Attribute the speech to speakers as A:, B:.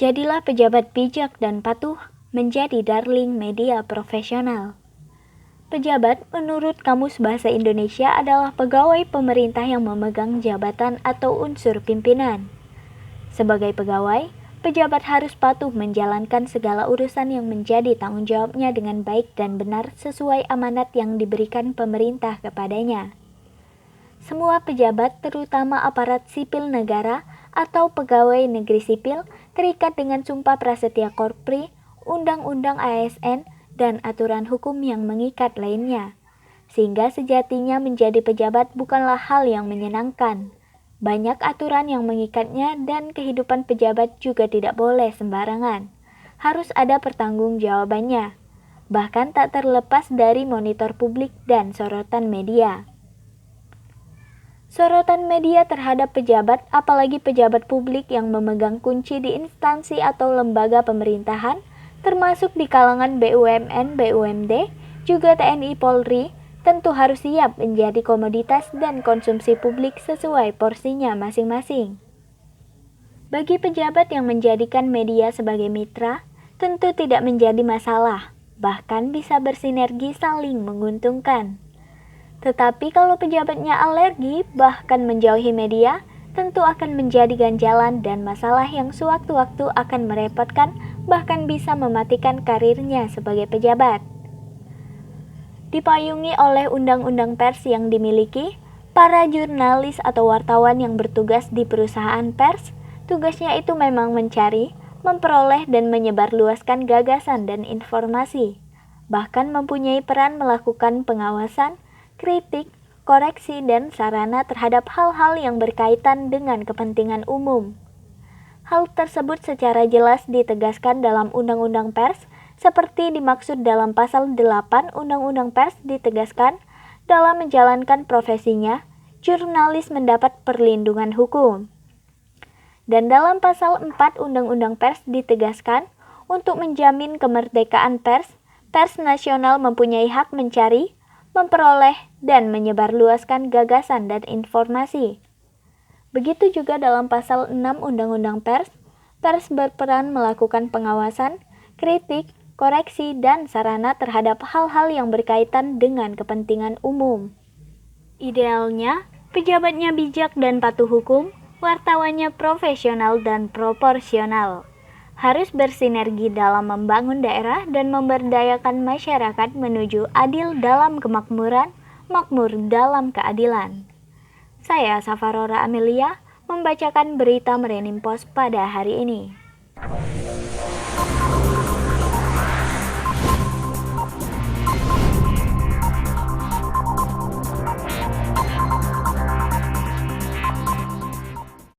A: Jadilah pejabat bijak dan patuh, menjadi darling media profesional. Pejabat menurut Kamus Bahasa Indonesia adalah pegawai pemerintah yang memegang jabatan atau unsur pimpinan. Sebagai pegawai, pejabat harus patuh menjalankan segala urusan yang menjadi tanggung jawabnya dengan baik dan benar sesuai amanat yang diberikan pemerintah kepadanya. Semua pejabat, terutama aparat sipil negara atau pegawai negeri sipil, terikat dengan Sumpah Prasetya Korpri, Undang-Undang ASN, dan aturan hukum yang mengikat lainnya. Sehingga sejatinya menjadi pejabat bukanlah hal yang menyenangkan. Banyak aturan yang mengikatnya dan kehidupan pejabat juga tidak boleh sembarangan. Harus ada pertanggungjawabannya. Bahkan tak terlepas dari monitor publik dan sorotan media. Sorotan media terhadap pejabat, apalagi pejabat publik yang memegang kunci di instansi atau lembaga pemerintahan, termasuk di kalangan BUMN, BUMD, juga TNI Polri, tentu harus siap menjadi komoditas dan konsumsi publik sesuai porsinya masing-masing. Bagi pejabat yang menjadikan media sebagai mitra, tentu tidak menjadi masalah, bahkan bisa bersinergi saling menguntungkan. Tetapi kalau pejabatnya alergi, bahkan menjauhi media, tentu akan menjadi ganjalan dan masalah yang sewaktu-waktu akan merepotkan, bahkan bisa mematikan karirnya sebagai pejabat. Dipayungi oleh undang-undang pers yang dimiliki, para jurnalis atau wartawan yang bertugas di perusahaan pers, tugasnya itu memang mencari, memperoleh dan menyebarluaskan gagasan dan informasi, bahkan mempunyai peran melakukan pengawasan, kritik, koreksi, dan sarana terhadap hal-hal yang berkaitan dengan kepentingan umum. Hal tersebut secara jelas ditegaskan dalam Undang-Undang Pers, seperti dimaksud dalam Pasal 8 Undang-Undang Pers ditegaskan, dalam menjalankan profesinya, jurnalis mendapat perlindungan hukum. Dan dalam Pasal 4 Undang-Undang Pers ditegaskan, untuk menjamin kemerdekaan pers, pers nasional mempunyai hak mencari, memperoleh, dan menyebarluaskan gagasan dan informasi. Begitu juga dalam Pasal 6 Undang-Undang Pers, pers berperan melakukan pengawasan, kritik, koreksi, dan sarana terhadap hal-hal yang berkaitan dengan kepentingan umum. Idealnya, pejabatnya bijak dan patuh hukum, wartawannya profesional dan proporsional. Harus bersinergi dalam membangun daerah dan memberdayakan masyarakat menuju adil dalam kemakmuran, makmur dalam keadilan. Saya, Safarora Amelia, membacakan berita Merenim Post pada hari ini.